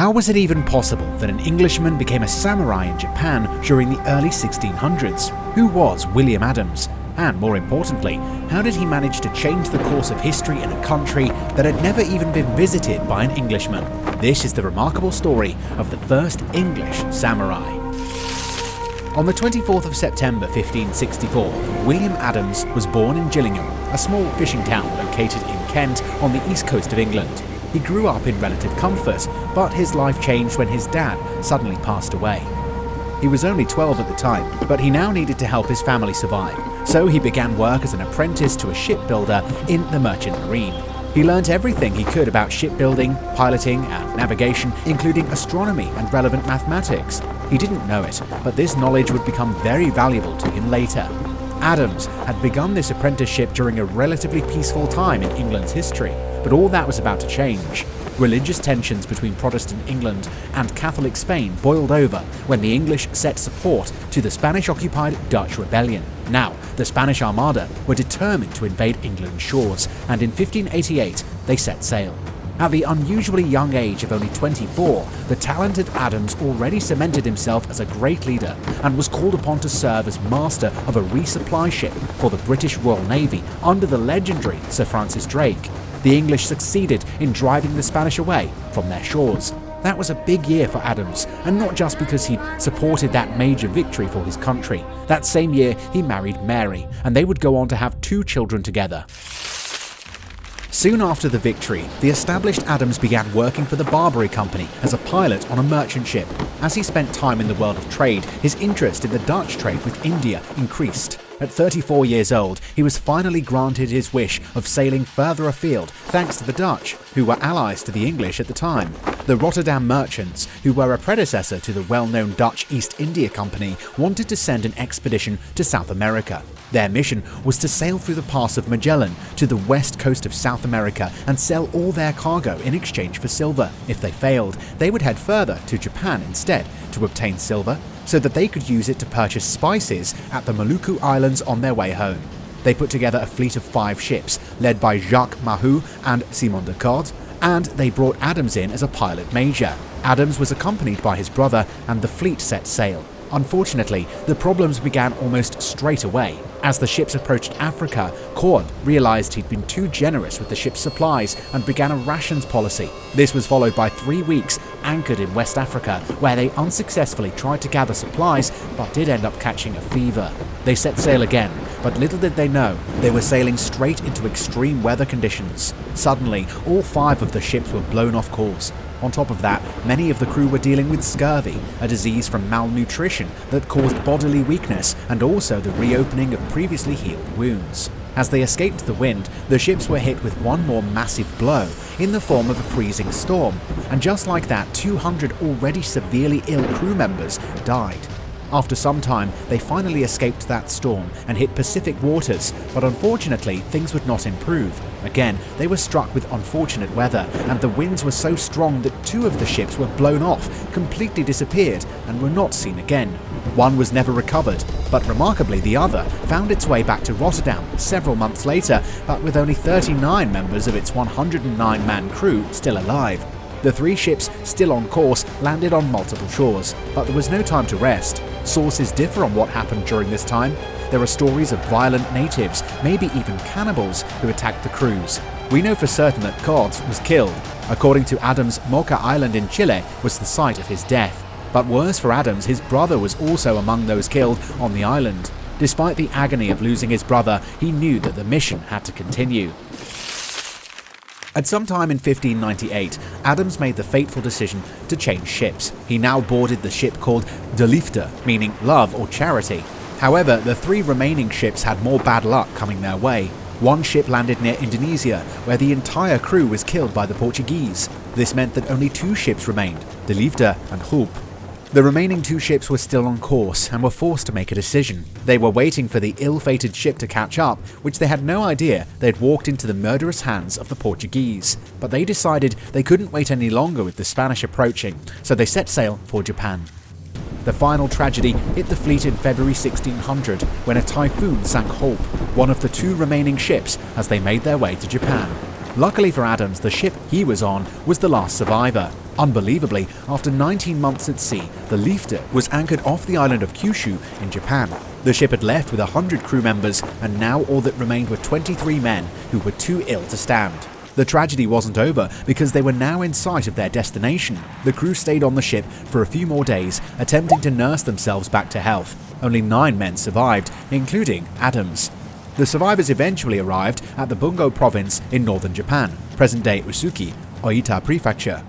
How was it even possible that an Englishman became a samurai in Japan during the early 1600s? Who was William Adams? And more importantly, how did he manage to change the course of history in a country that had never even been visited by an Englishman? This is the remarkable story of the first English samurai. On the 24th of September 1564, William Adams was born in Gillingham, a small fishing town located in Kent on the east coast of England. He grew up in relative comfort, but his life changed when his dad suddenly passed away. He was only 12 at the time, but he now needed to help his family survive, so he began work as an apprentice to a shipbuilder in the Merchant Marine. He learnt everything he could about shipbuilding, piloting, and navigation, including astronomy and relevant mathematics. He didn't know it, but this knowledge would become very valuable to him later. Adams had begun this apprenticeship during a relatively peaceful time in England's history, but all that was about to change. Religious tensions between Protestant England and Catholic Spain boiled over when the English set support to the Spanish-occupied Dutch rebellion. Now, the Spanish Armada were determined to invade England's shores, and in 1588 they set sail. At the unusually young age of only 24, the talented Adams already cemented himself as a great leader and was called upon to serve as master of a resupply ship for the British Royal Navy under the legendary Sir Francis Drake. The English succeeded in driving the Spanish away from their shores. That was a big year for Adams, and not just because he supported that major victory for his country. That same year, he married Mary, and they would go on to have 2 children together. Soon after the victory, the established Adams began working for the Barbary Company as a pilot on a merchant ship. As he spent time in the world of trade, his interest in the Dutch trade with India increased. At 34 years old, he was finally granted his wish of sailing further afield thanks to the Dutch, who were allies to the English at the time. The Rotterdam merchants, who were a predecessor to the well-known Dutch East India Company, wanted to send an expedition to South America. Their mission was to sail through the Pass of Magellan to the west coast of South America and sell all their cargo in exchange for silver. If they failed, they would head further to Japan instead to obtain silver, so that they could use it to purchase spices at the Maluku Islands on their way home. They put together a fleet of 5 ships, led by Jacques Mahou and Simon de Corde, and they brought Adams in as a pilot major. Adams was accompanied by his brother, and the fleet set sail. Unfortunately, the problems began almost straight away. As the ships approached Africa, Corde realized he'd been too generous with the ship's supplies and began a rations policy. This was followed by 3 weeks anchored in West Africa, where they unsuccessfully tried to gather supplies but did end up catching a fever. They set sail again, but little did they know, they were sailing straight into extreme weather conditions. Suddenly, all 5 of the ships were blown off course. On top of that, many of the crew were dealing with scurvy, a disease from malnutrition that caused bodily weakness and also the reopening of previously healed wounds. As they escaped the wind, the ships were hit with one more massive blow in the form of a freezing storm, and just like that, 200 already severely ill crew members died. After some time, they finally escaped that storm and hit Pacific waters, but unfortunately, things would not improve. Again, they were struck with unfortunate weather, and the winds were so strong that 2 of the ships were blown off, completely disappeared, and were not seen again. One was never recovered, but remarkably the other found its way back to Rotterdam several months later, but with only 39 members of its 109-man crew still alive. The 3 ships, still on course, landed on multiple shores, but there was no time to rest. Sources differ on what happened during this time. There are stories of violent natives, maybe even cannibals, who attacked the crews. We know for certain that Corde was killed. According to Adams, Mocha Island in Chile was the site of his death. But worse for Adams, his brother was also among those killed on the island. Despite the agony of losing his brother, he knew that the mission had to continue. At some time in 1598, Adams made the fateful decision to change ships. He now boarded the ship called De Liefde, meaning love or charity. However, the 3 remaining ships had more bad luck coming their way. One ship landed near Indonesia, where the entire crew was killed by the Portuguese. This meant that only 2 ships remained, De Liefde and Hoop. The remaining 2 ships were still on course and were forced to make a decision. They were waiting for the ill-fated ship to catch up, which they had no idea they'd walked into the murderous hands of the Portuguese. But they decided they couldn't wait any longer with the Spanish approaching, so they set sail for Japan. The final tragedy hit the fleet in February 1600 when a typhoon sank Hope, one of the 2 remaining ships, as they made their way to Japan. Luckily for Adams, the ship he was on was the last survivor. Unbelievably, after 19 months at sea, the Liefde was anchored off the island of Kyushu in Japan. The ship had left with 100 crew members, and now all that remained were 23 men who were too ill to stand. The tragedy wasn't over because they were now in sight of their destination. The crew stayed on the ship for a few more days, attempting to nurse themselves back to health. Only 9 men survived, including Adams. The survivors eventually arrived at the Bungo province in northern Japan, present-day Usuki, Oita Prefecture.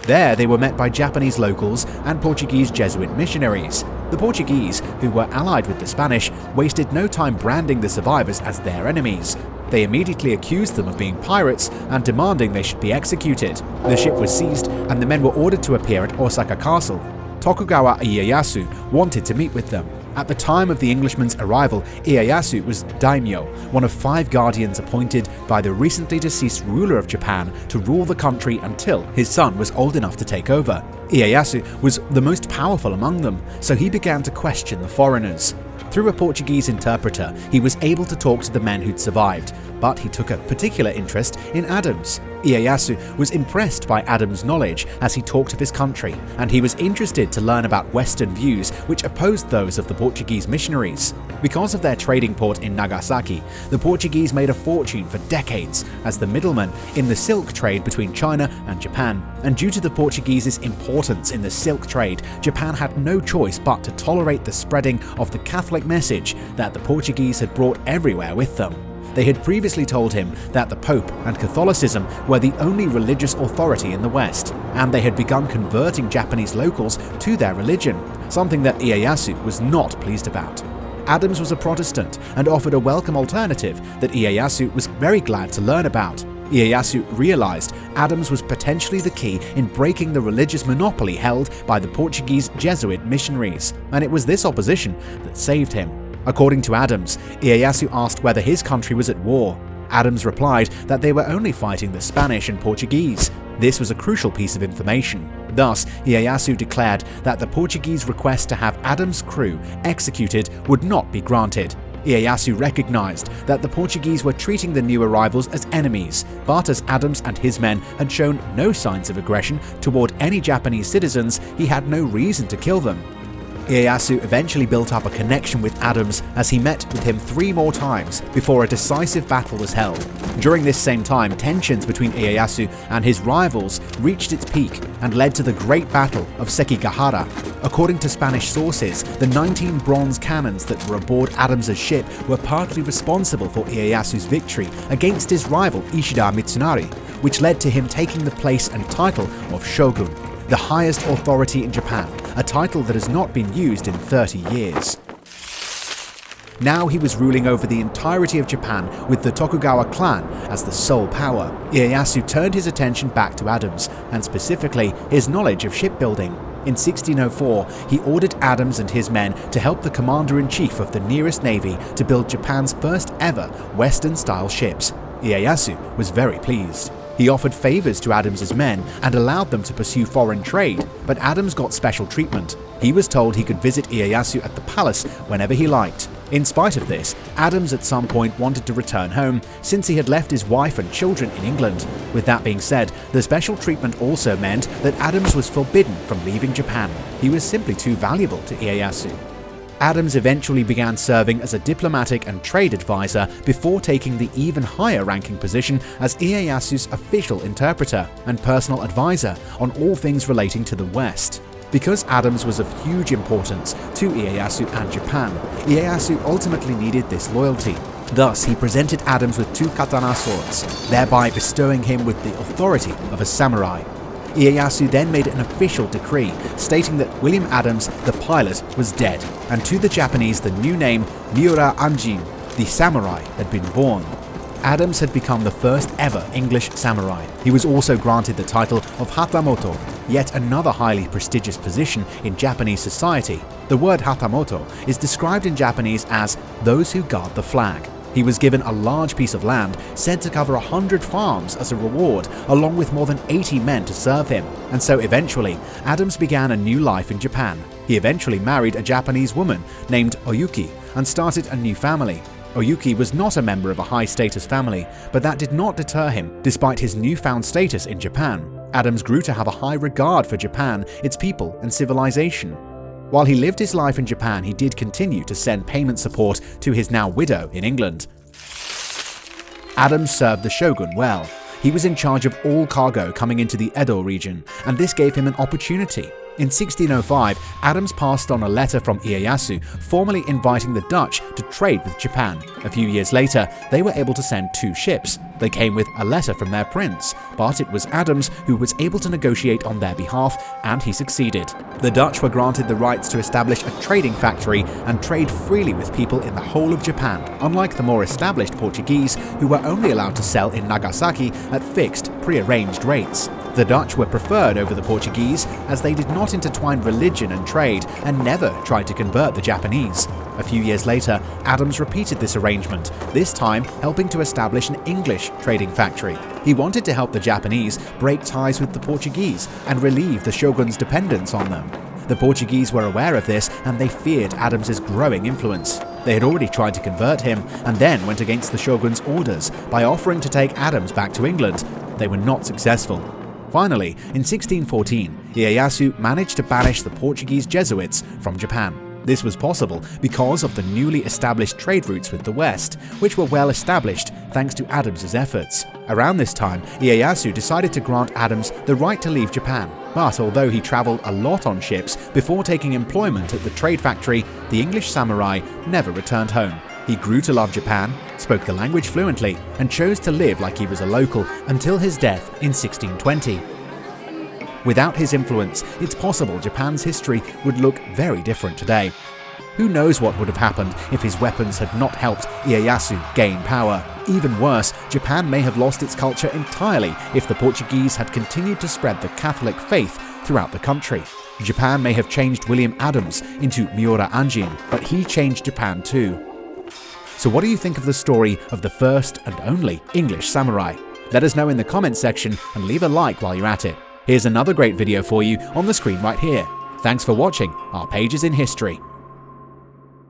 There they were met by Japanese locals and Portuguese Jesuit missionaries. The Portuguese, who were allied with the Spanish, wasted no time branding the survivors as their enemies. They immediately accused them of being pirates and demanding they should be executed. The ship was seized and the men were ordered to appear at Osaka Castle. Tokugawa Ieyasu wanted to meet with them. At the time of the Englishman's arrival, Ieyasu was daimyo, one of 5 guardians appointed by the recently deceased ruler of Japan to rule the country until his son was old enough to take over. Ieyasu was the most powerful among them, so he began to question the foreigners. Through a Portuguese interpreter, he was able to talk to the men who'd survived, but he took a particular interest in Adams. Ieyasu was impressed by Adams' knowledge as he talked of his country, and he was interested to learn about Western views which opposed those of the Portuguese missionaries. Because of their trading port in Nagasaki, the Portuguese made a fortune for decades as the middlemen in the silk trade between China and Japan. And due to the Portuguese's importance in the silk trade, Japan had no choice but to tolerate the spreading of the Catholic message that the Portuguese had brought everywhere with them. They had previously told him that the Pope and Catholicism were the only religious authority in the West, and they had begun converting Japanese locals to their religion, something that Ieyasu was not pleased about. Adams was a Protestant and offered a welcome alternative that Ieyasu was very glad to learn about. Ieyasu realized Adams was potentially the key in breaking the religious monopoly held by the Portuguese Jesuit missionaries, and it was this opposition that saved him. According to Adams, Ieyasu asked whether his country was at war. Adams replied that they were only fighting the Spanish and Portuguese. This was a crucial piece of information. Thus, Ieyasu declared that the Portuguese request to have Adams' crew executed would not be granted. Ieyasu recognized that the Portuguese were treating the new arrivals as enemies, but as Adams and his men had shown no signs of aggression toward any Japanese citizens, he had no reason to kill them. Ieyasu eventually built up a connection with Adams as he met with him 3 more times before a decisive battle was held. During this same time, tensions between Ieyasu and his rivals reached its peak and led to the Great Battle of Sekigahara. According to Spanish sources, the 19 bronze cannons that were aboard Adams' ship were partly responsible for Ieyasu's victory against his rival Ishida Mitsunari, which led to him taking the place and title of Shogun, the highest authority in Japan, a title that has not been used in 30 years. Now he was ruling over the entirety of Japan with the Tokugawa clan as the sole power. Ieyasu turned his attention back to Adams, and specifically his knowledge of shipbuilding. In 1604, he ordered Adams and his men to help the commander-in-chief of the nearest navy to build Japan's first ever Western-style ships. Ieyasu was very pleased. He offered favors to Adams' men and allowed them to pursue foreign trade, but Adams got special treatment. He was told he could visit Ieyasu at the palace whenever he liked. In spite of this, Adams at some point wanted to return home since he had left his wife and children in England. With that being said, the special treatment also meant that Adams was forbidden from leaving Japan. He was simply too valuable to Ieyasu. Adams eventually began serving as a diplomatic and trade advisor before taking the even higher ranking position as Ieyasu's official interpreter and personal advisor on all things relating to the West. Because Adams was of huge importance to Ieyasu and Japan, Ieyasu ultimately needed this loyalty. Thus, he presented Adams with 2 katana swords, thereby bestowing him with the authority of a samurai. Ieyasu then made an official decree stating that William Adams, the pilot, was dead, and to the Japanese the new name MIURA ANJIN, the samurai, had been born. Adams had become the first ever English samurai. He was also granted the title of Hatamoto, yet another highly prestigious position in Japanese society. The word Hatamoto is described in Japanese as those who guard the flag. He was given a large piece of land, said to cover 100 farms as a reward, along with more than 80 men to serve him. And so eventually, Adams began a new life in Japan. He eventually married a Japanese woman named Oyuki and started a new family. Oyuki was not a member of a high-status family, but that did not deter him despite his newfound status in Japan. Adams grew to have a high regard for Japan, its people, and civilization. While he lived his life in Japan, he did continue to send payment support to his now widow in England. Adams served the shogun well. He was in charge of all cargo coming into the Edo region, and this gave him an opportunity. In 1605, Adams passed on a letter from Ieyasu formally inviting the Dutch to trade with Japan. A few years later, they were able to send 2 ships. They came with a letter from their prince, but it was Adams who was able to negotiate on their behalf, and he succeeded. The Dutch were granted the rights to establish a trading factory and trade freely with people in the whole of Japan, unlike the more established Portuguese, who were only allowed to sell in Nagasaki at fixed, pre-arranged rates. The Dutch were preferred over the Portuguese as they did not intertwine religion and trade and never tried to convert the Japanese. A few years later, Adams repeated this arrangement, this time helping to establish an English trading factory. He wanted to help the Japanese break ties with the Portuguese and relieve the shogun's dependence on them. The Portuguese were aware of this and they feared Adams's growing influence. They had already tried to convert him and then went against the shogun's orders by offering to take Adams back to England. They were not successful. Finally, in 1614, Ieyasu managed to banish the Portuguese Jesuits from Japan. This was possible because of the newly established trade routes with the West, which were well established thanks to Adams's efforts. Around this time, Ieyasu decided to grant Adams the right to leave Japan. But although he travelled a lot on ships before taking employment at the trade factory, the English samurai never returned home. He grew to love Japan, spoke the language fluently, and chose to live like he was a local until his death in 1620. Without his influence, it's possible Japan's history would look very different today. Who knows what would have happened if his weapons had not helped Ieyasu gain power? Even worse, Japan may have lost its culture entirely if the Portuguese had continued to spread the Catholic faith throughout the country. Japan may have changed William Adams into MIURA ANJIN, but he changed Japan too. So what do you think of the story of the first and only English samurai? Let us know in the comments section and leave a like while you're at it. Here's another great video for you on the screen right here. Thanks for watching our Pages in History.